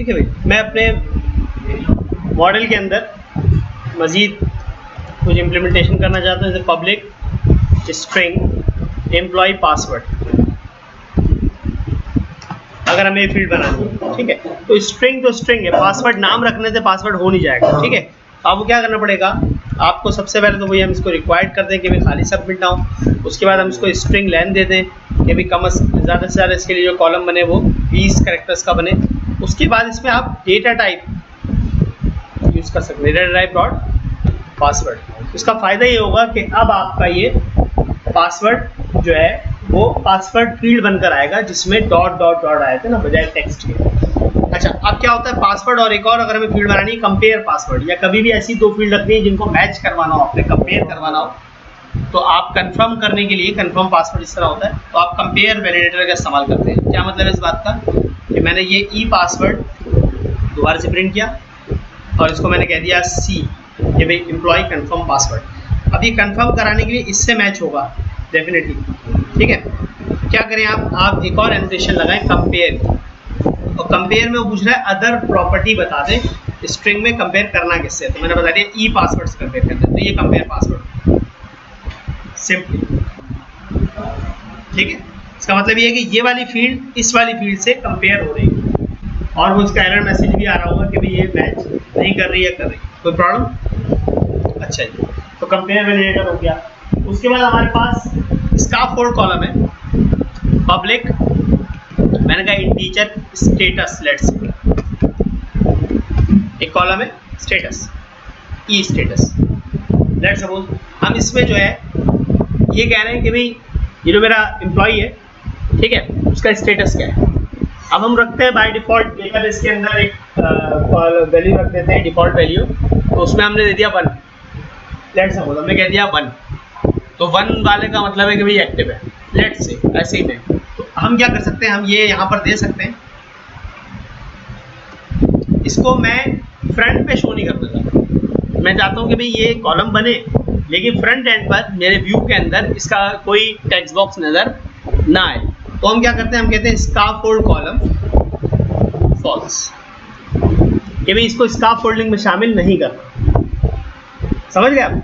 ठीक है भाई। मैं अपने मॉडल के अंदर मज़ीद कुछ इम्प्लीमेंटेशन करना चाहता हूँ, जैसे पब्लिक स्ट्रिंग एम्प्लॉय पासवर्ड, अगर हमें फील्ड बनानी है, ठीक है। तो स्ट्रिंग तो स्ट्रिंग है, पासवर्ड नाम रखने से पासवर्ड हो नहीं जाएगा, ठीक है। आपको क्या करना पड़ेगा, आपको सबसे पहले तो वही हम इसको रिक्वायर्ड करते हैं कि भाई खाली सबमिट ना हो। उसके बाद हम इसको स्ट्रिंग लेंथ देते हैं कि भाई ज़्यादा से ज़्यादा इसके लिए जो कॉलम बने वो 20 कैरेक्टर्स का बने। उसके बाद इसमें आप डेटा टाइप यूज़ कर सकते हैं, डेटा टाइप डॉट पासवर्ड। इसका फ़ायदा ये होगा कि अब आपका ये पासवर्ड जो है वो पासवर्ड फील्ड बनकर आएगा, जिसमें डॉट डॉट डॉट आए थे ना बजाय टेक्स्ट के। अच्छा, अब क्या होता है पासवर्ड और एक और अगर हमें फील्ड बनानी है कंपेयर पासवर्ड, या कभी भी ऐसी दो फील्ड रखनी है जिनको मैच करवाना हो, आपने कंपेयर करवाना हो, तो आप कंफर्म करने के लिए कंफर्म पासवर्ड इस तरह होता है, तो आप कंपेयर वैलिडेटर का इस्तेमाल करते हैं। क्या मतलब है इस बात का कि मैंने ये ई पासवर्ड दोबारा से प्रिंट किया और इसको मैंने कह दिया सी, ये भाई एम्प्लॉय कंफर्म पासवर्ड। अब ये कंफर्म कराने के लिए इससे मैच होगा डेफिनेटली, ठीक है। क्या करें आप एक और एनोटेशन लगाएं कंपेयर, और कंपेयर में वो पूछ रहा है अदर प्रॉपर्टी बता दें स्ट्रिंग में कंपेयर करना किससे, तो मैंने बता दिया ई पासवर्ड से कंपेयर करते हैं, तो ये कंपेयर पासवर्ड सिंपली, ठीक है। इसका मतलब ये है कि ये वाली फील्ड इस वाली फील्ड से कंपेयर हो रही है, और वो उसका एरर मैसेज भी आ रहा होगा कि भाई ये मैच नहीं कर रही है, कर रही है, कोई प्रॉब्लम। अच्छा जी, तो कंपेयर वैलिडेटर हो गया। उसके बाद हमारे पास स्काफोल्ड कॉलम है, पब्लिक, मैंने कहा इंटीजर स्टेटस, लेट्स एक कॉलम है status, E status, let's suppose हम इसमें जो है ये कह रहे हैं कि भाई ये जो मेरा एम्प्लॉई है, ठीक है, उसका स्टेटस क्या है। अब हम रखते हैं बाय डिफ़ॉल्ट डेटाबेस के अंदर एक वैल्यू रख देते हैं, डिफ़ॉल्ट वैल्यू, तो उसमें हमने दे दिया 1, लेट्स सपोज हमने कह दिया 1, तो 1 वाले का मतलब है कि भाई एक्टिव है, लेट्स से ऐसे ही में। तो हम क्या कर सकते हैं, हम ये यहाँ पर दे सकते हैं, इसको मैं फ्रंट पे शो नहीं करना चाहता, मैं चाहता हूँ कि भाई ये कॉलम बने लेकिन फ्रंट एंड पर मेरे व्यू के अंदर इसका कोई टेक्स्ट बॉक्स नज़र ना आए। तो हम क्या करते हैं, हम कहते हैं स्काफोल्ड कॉलम फॉल्स, कि भाई इसको स्काफोल्डिंग में शामिल नहीं करना। समझ गए आप,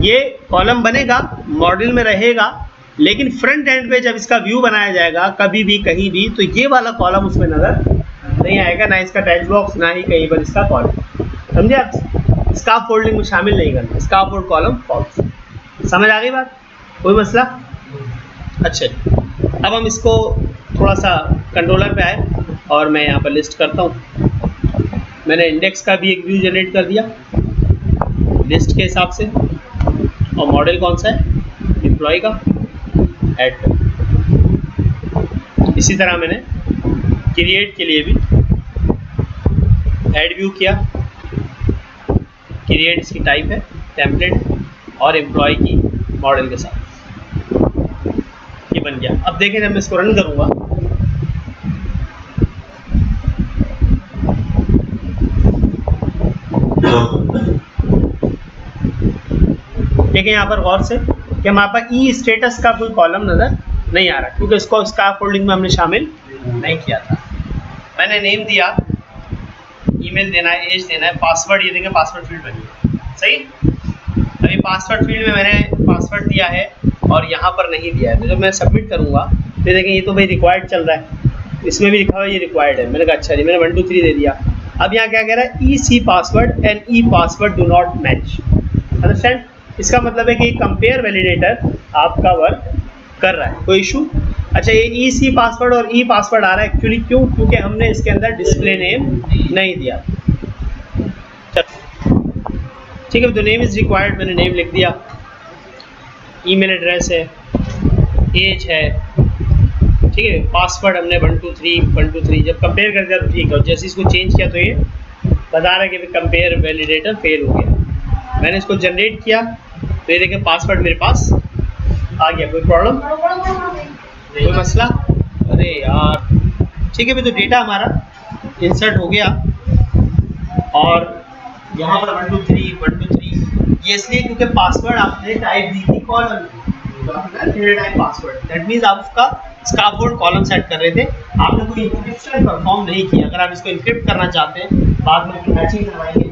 ये कॉलम बनेगा मॉडल में रहेगा, लेकिन फ्रंट एंड पे जब इसका व्यू बनाया जाएगा कभी भी कहीं भी, तो ये वाला कॉलम उसमें नज़र नहीं आएगा, ना इसका टेक्स्ट बॉक्स, ना ही कहीं पर इसका कॉलम। समझे आप, स्काफोल्डिंग में शामिल नहीं करना, स्काफोल्ड कॉलम फॉल्स। समझ आ गई बात, कोई मसला। अच्छा, अब हम इसको थोड़ा सा कंट्रोलर पे आए और मैं यहाँ पर लिस्ट करता हूँ। मैंने इंडेक्स का भी एक व्यू जनरेट कर दिया लिस्ट के हिसाब से, और मॉडल कौन सा है, एम्प्लॉय का, ऐड। इसी तरह मैंने क्रिएट के लिए भी ऐड व्यू किया, क्रिएट इसकी टाइप है टेम्पलेट, और एम्प्लॉय की मॉडल के साथ ये बन गया। अब देखें जब मैं इसको रन करूँगा, देखें यहाँ पर गौर से कि हमारे पास ई स्टेटस का कोई कॉलम नज़र नहीं आ रहा, क्योंकि इसको स्काफोल्डिंग में हमने शामिल नहीं किया था। मैंने नेम दिया, ईमेल देना है, एज देना है, पासवर्ड ये देंगे, पासवर्ड फील्ड बनी सही। अभी पासवर्ड फील्ड में मैंने पासवर्ड दिया है और यहाँ पर नहीं दिया है, तो जब मैं सबमिट करूँगा तो देखें ये तो भाई रिक्वायर्ड चल रहा है, इसमें भी लिखा हुआ है ये रिक्वायर्ड है। मैंने कहा अच्छा जी, मैंने 1 2 3 दे दिया। अब यहाँ क्या कह रहा है, E C password and E password do not match. Understand, इसका मतलब है कि कंपेयर वैलिडेटर आपका वर्क कर रहा है, कोई इशू। अच्छा, ये ई सी पासवर्ड और ई पासवर्ड आ रहा है एक्चुअली क्यों, क्योंकि हमने इसके अंदर डिस्प्ले नेम नहीं दिया। ठीक है, तो नेम इज़ रिक्वायर्ड, मैंने नेम लिख दिया, ईमेल एड्रेस है, एज है, ठीक है, पासवर्ड हमने 1 2 3 जब कंपेयर कर दिया तो ठीक है, और जैसे इसको चेंज किया तो ये बता रहा है कि कंपेयर वैलिडेटर फेल हो गया। मैंने इसको जनरेट किया तो ये देखें पासवर्ड मेरे पास आ गया, कोई प्रॉब्लम, कोई मसला। अरे यार, ठीक है भाई, तो डेटा हमारा इंसर्ट हो गया, और यहाँ पर 1 2 3 ये इसलिए क्योंकि पासवर्ड आपने टाइप दी थी कॉलम, तो आपने टाइप पासवर्ड, दैट मीन्स आप उसका स्काफोल्ड कॉलम सेट कर रहे थे, आपने कोई इंक्रिप्शन परफॉर्म नहीं किया। अगर आप इसको इंक्रिप्ट करना चाहते हैं, बाद में मैचिंग करवाएंगे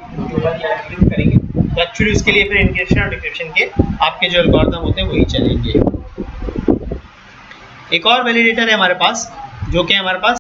या इंक्रिप्ट करेंगे, तो एक्चुअली उसके लिए फिर इंक्रिप्शन और डिक्रिप्शन के आपके जो एल्गोरिथम होते हैं वही चलेंगे। एक और वैलिडेटर है हमारे पास, जो कि हमारे पास